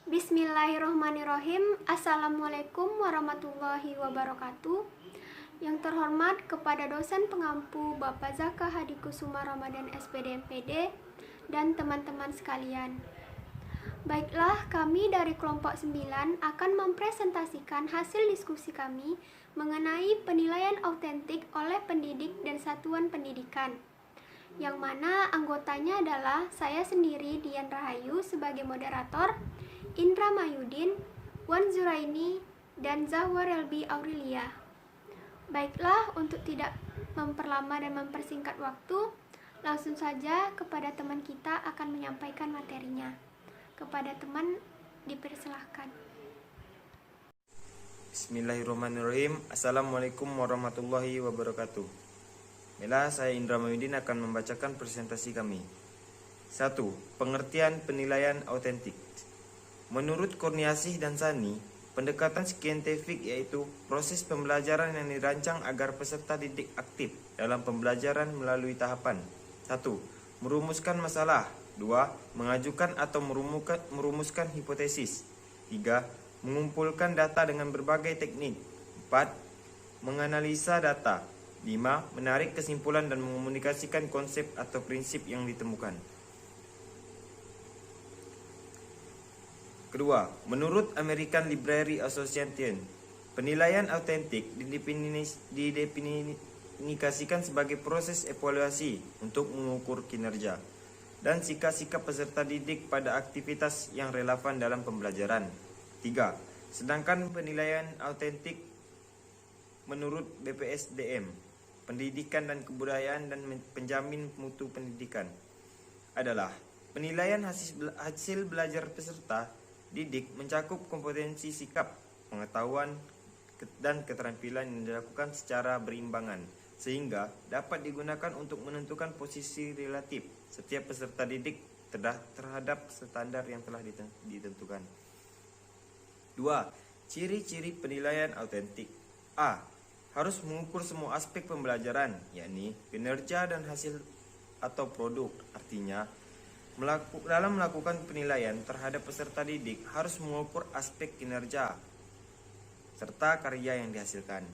Bismillahirrohmanirrohim. Assalamualaikum warahmatullahi wabarakatuh. Yang terhormat kepada dosen pengampu Bapak Zaka Hadi Kusuma Ramadan SPD MPD dan teman-teman sekalian. Baiklah, kami dari kelompok 9 akan mempresentasikan hasil diskusi kami mengenai penilaian autentik oleh pendidik dan satuan pendidikan, yang mana anggotanya adalah saya sendiri, Dian Rahayu, sebagai moderator, Indra Mayudin, Wan Zuraini, dan Zahwa Relbi Aurelia. Baiklah, untuk tidak memperlama dan mempersingkat waktu, langsung saja kepada teman kita akan menyampaikan materinya. Kepada teman dipersilahkan. Bismillahirrahmanirrahim. Assalamualaikum warahmatullahi wabarakatuh. Baiklah, saya Indra Mayudin akan membacakan presentasi kami. 1. Pengertian penilaian autentik. Menurut Kurniasih dan Sani, pendekatan saintifik yaitu proses pembelajaran yang dirancang agar peserta didik aktif dalam pembelajaran melalui tahapan 1. Merumuskan masalah. 2. Mengajukan atau merumuskan hipotesis. 3. Mengumpulkan data dengan berbagai teknik. 4. Menganalisa data. 5. Menarik kesimpulan dan mengomunikasikan konsep atau prinsip yang ditemukan. Kedua, menurut American Library Association, penilaian autentik didefinisikan sebagai proses evaluasi untuk mengukur kinerja dan sikap-sikap peserta didik pada aktivitas yang relevan dalam pembelajaran. 3. Sedangkan penilaian autentik menurut BPSDM, Pendidikan dan Kebudayaan dan Penjamin Mutu Pendidikan, adalah penilaian hasil belajar peserta didik mencakup kompetensi sikap, pengetahuan, dan keterampilan yang dilakukan secara berimbangan, sehingga dapat digunakan untuk menentukan posisi relatif setiap peserta didik terhadap standar yang telah ditentukan. 2. Ciri-ciri penilaian autentik. A. Harus mengukur semua aspek pembelajaran, yakni kinerja dan hasil atau produk. Artinya, dalam melakukan penilaian terhadap peserta didik harus mengukur aspek kinerja serta karya yang dihasilkan.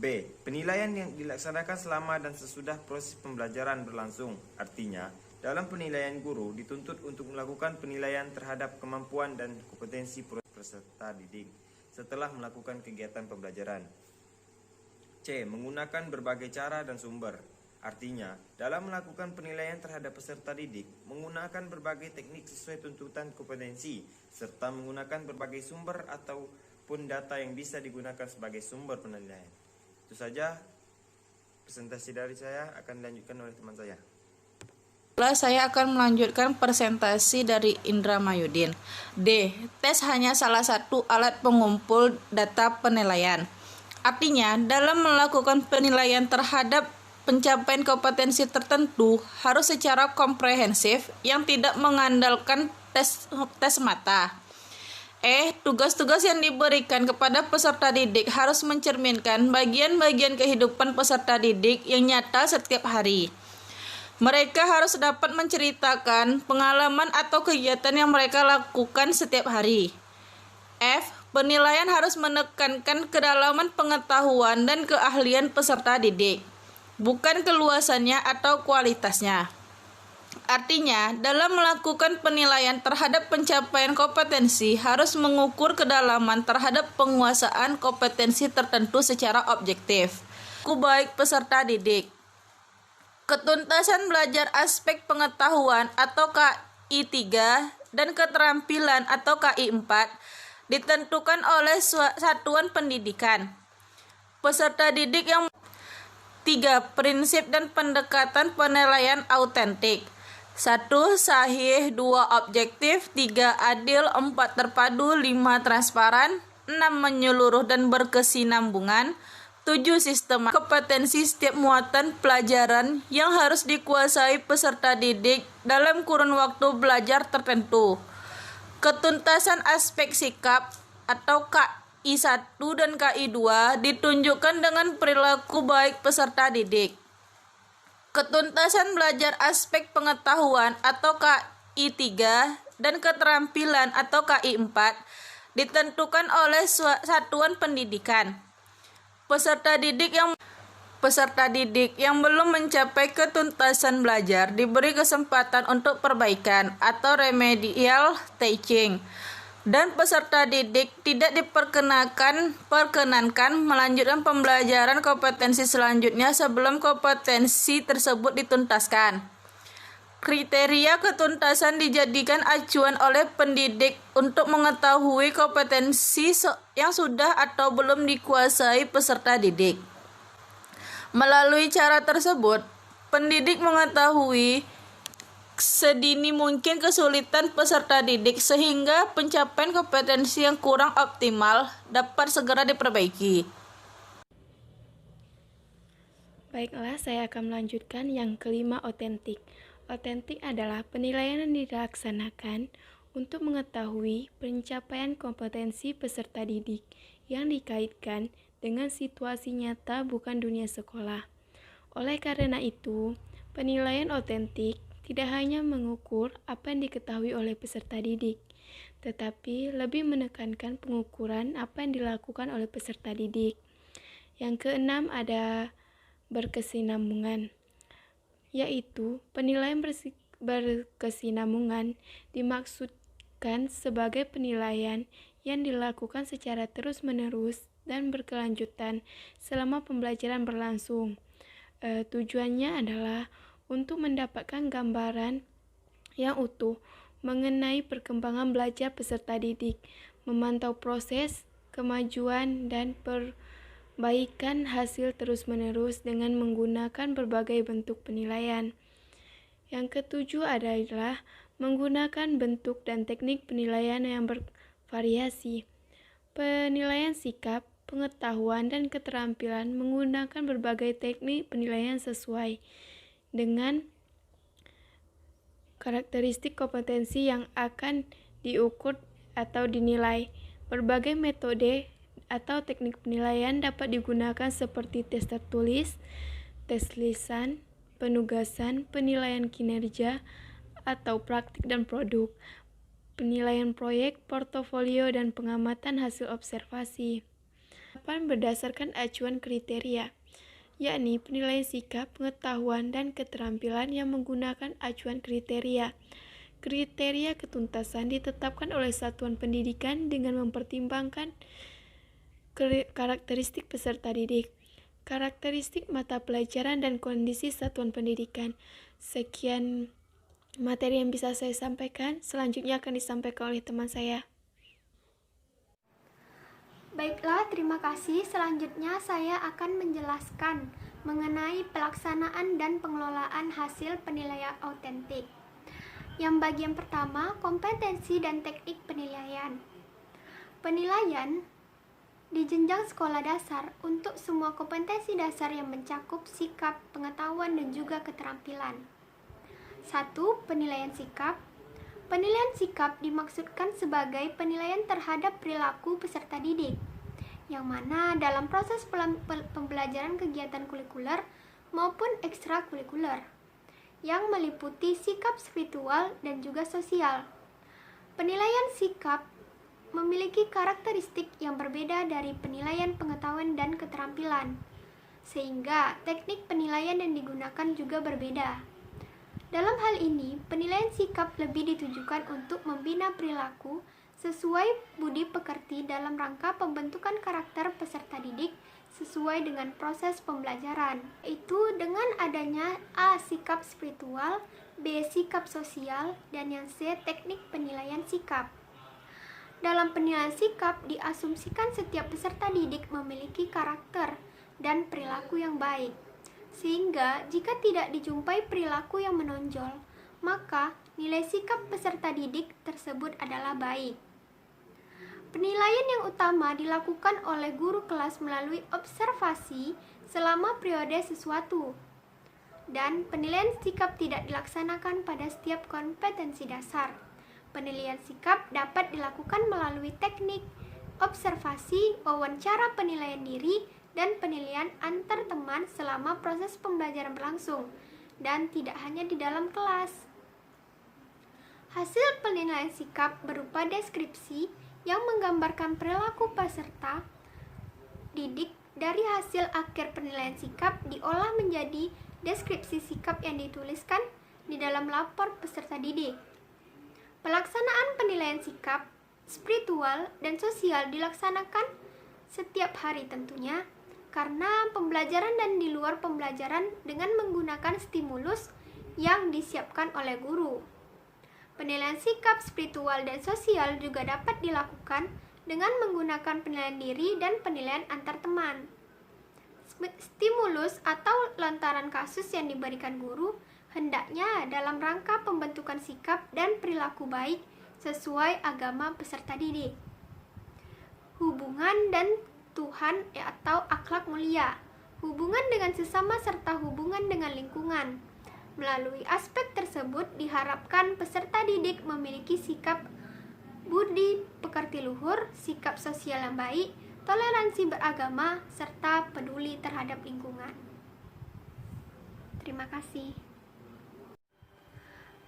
B. Penilaian yang dilaksanakan selama dan sesudah proses pembelajaran berlangsung. Artinya, dalam penilaian guru dituntut untuk melakukan penilaian terhadap kemampuan dan kompetensi peserta didik setelah melakukan kegiatan pembelajaran. C. Menggunakan berbagai cara dan sumber. Artinya, dalam melakukan penilaian terhadap peserta didik, menggunakan berbagai teknik sesuai tuntutan kompetensi, serta menggunakan berbagai sumber ataupun data yang bisa digunakan sebagai sumber penilaian. Itu saja presentasi dari saya, akan dilanjutkan oleh teman saya. Saya akan melanjutkan presentasi dari Indra Mayudin. D. Tes hanya salah satu alat pengumpul data penilaian. Artinya, dalam melakukan penilaian terhadap pencapaian kompetensi tertentu harus secara komprehensif yang tidak mengandalkan tes mata. Tugas-tugas yang diberikan kepada peserta didik harus mencerminkan bagian-bagian kehidupan peserta didik yang nyata setiap hari. Mereka harus dapat menceritakan pengalaman atau kegiatan yang mereka lakukan setiap hari. Penilaian harus menekankan kedalaman pengetahuan dan keahlian peserta didik, bukan keluasannya atau kualitasnya. Artinya, dalam melakukan penilaian terhadap pencapaian kompetensi harus mengukur kedalaman terhadap penguasaan kompetensi tertentu secara objektif. Baik peserta didik. Ketuntasan belajar aspek pengetahuan atau KI 3 dan keterampilan atau KI 4 ditentukan oleh satuan pendidikan. Peserta didik yang 3. Prinsip dan pendekatan penilaian autentik. 1. Sahih. 2. Objektif. 3. Adil. 4. Terpadu. 5. Transparan. 6. Menyeluruh dan berkesinambungan. 7. Sistem kompetensi setiap muatan pelajaran yang harus dikuasai peserta didik dalam kurun waktu belajar tertentu. Ketuntasan aspek sikap atau KI 1 dan KI 2 ditunjukkan dengan perilaku baik peserta didik. Ketuntasan belajar aspek pengetahuan atau KI 3 dan Keterampilan atau KI 4 ditentukan oleh satuan pendidikan. Peserta didik yang belum mencapai ketuntasan belajar diberi kesempatan untuk perbaikan atau remedial teaching. Dan peserta didik tidak diperkenankan melanjutkan pembelajaran kompetensi selanjutnya sebelum kompetensi tersebut dituntaskan. Kriteria ketuntasan dijadikan acuan oleh pendidik untuk mengetahui kompetensi yang sudah atau belum dikuasai peserta didik. Melalui cara tersebut, pendidik mengetahui sedini mungkin kesulitan peserta didik sehingga pencapaian kompetensi yang kurang optimal dapat segera diperbaiki. Baiklah, saya akan melanjutkan yang kelima, otentik. Otentik adalah penilaian yang dilaksanakan untuk mengetahui pencapaian kompetensi peserta didik yang dikaitkan dengan situasi nyata bukan dunia sekolah. Oleh karena itu, penilaian otentik tidak hanya mengukur apa yang diketahui oleh peserta didik, tetapi lebih menekankan pengukuran apa yang dilakukan oleh peserta didik. Yang keenam ada berkesinambungan, yaitu penilaian berkesinambungan dimaksudkan sebagai penilaian yang dilakukan secara terus-menerus dan berkelanjutan selama pembelajaran berlangsung. Tujuannya adalah untuk mendapatkan gambaran yang utuh mengenai perkembangan belajar peserta didik, memantau proses, kemajuan, dan perbaikan hasil terus-menerus dengan menggunakan berbagai bentuk penilaian. Yang ketujuh adalah menggunakan bentuk dan teknik penilaian yang bervariasi. Penilaian sikap, pengetahuan, dan keterampilan menggunakan berbagai teknik penilaian sesuai dengan karakteristik kompetensi yang akan diukur atau dinilai. Berbagai metode atau teknik penilaian dapat digunakan seperti tes tertulis, tes lisan, penugasan, penilaian kinerja atau praktik dan produk, penilaian proyek, portofolio, dan pengamatan hasil observasi. Berdasarkan acuan kriteria, yakni penilaian sikap, pengetahuan, dan keterampilan yang menggunakan acuan kriteria. Kriteria ketuntasan ditetapkan oleh satuan pendidikan dengan mempertimbangkan karakteristik peserta didik, karakteristik mata pelajaran, dan kondisi satuan pendidikan. Sekian materi yang bisa saya sampaikan, selanjutnya akan disampaikan oleh teman saya. Baiklah, terima kasih. Selanjutnya saya akan menjelaskan mengenai pelaksanaan dan pengelolaan hasil penilaian autentik. Yang bagian pertama, kompetensi dan teknik penilaian. Penilaian di jenjang sekolah dasar untuk semua kompetensi dasar yang mencakup sikap, pengetahuan, dan juga keterampilan. 1. Penilaian sikap. Penilaian sikap dimaksudkan sebagai penilaian terhadap perilaku peserta didik, yang mana dalam proses pembelajaran kegiatan kulikuler maupun ekstrakurikuler, yang meliputi sikap spiritual dan juga sosial. Penilaian sikap memiliki karakteristik yang berbeda dari penilaian pengetahuan dan keterampilan, sehingga teknik penilaian yang digunakan juga berbeda. Dalam hal ini, penilaian sikap lebih ditujukan untuk membina perilaku sesuai budi pekerti dalam rangka pembentukan karakter peserta didik sesuai dengan proses pembelajaran, yaitu dengan adanya A. Sikap spiritual, B. Sikap sosial, dan yang C. Teknik penilaian sikap. Dalam penilaian sikap, diasumsikan setiap peserta didik memiliki karakter dan perilaku yang baik, sehingga jika tidak dijumpai perilaku yang menonjol, maka nilai sikap peserta didik tersebut adalah baik. Penilaian yang utama dilakukan oleh guru kelas melalui observasi selama periode sesuatu, dan penilaian sikap tidak dilaksanakan pada setiap kompetensi dasar. Penilaian sikap dapat dilakukan melalui teknik observasi, wawancara penilaian diri, dan penilaian antar teman selama proses pembelajaran berlangsung, dan tidak hanya di dalam kelas. Hasil penilaian sikap berupa deskripsi yang menggambarkan perilaku peserta didik dari hasil akhir penilaian sikap diolah menjadi deskripsi sikap yang dituliskan di dalam lapor peserta didik. Pelaksanaan penilaian sikap spiritual dan sosial dilaksanakan setiap hari tentunya, karena pembelajaran dan di luar pembelajaran dengan menggunakan stimulus yang disiapkan oleh guru. Penilaian sikap spiritual dan sosial juga dapat dilakukan dengan menggunakan penilaian diri dan penilaian antar teman. Stimulus atau lantaran kasus yang diberikan guru hendaknya dalam rangka pembentukan sikap dan perilaku baik sesuai agama peserta didik. Hubungan dan Tuhan atau akhlak mulia, hubungan dengan sesama serta hubungan dengan lingkungan. Melalui aspek tersebut diharapkan peserta didik memiliki sikap budi pekerti luhur, sikap sosial yang baik, toleransi beragama, serta peduli terhadap lingkungan. Terima kasih.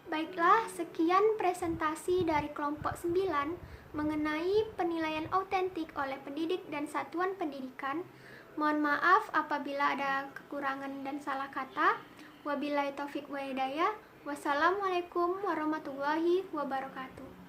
Baiklah, sekian presentasi dari kelompok 9 mengenai penilaian autentik oleh pendidik dan satuan pendidikan. Mohon maaf apabila ada kekurangan dan salah kata. Wabillahi taufik wa hidayah. Wassalamualaikum warahmatullahi wabarakatuh.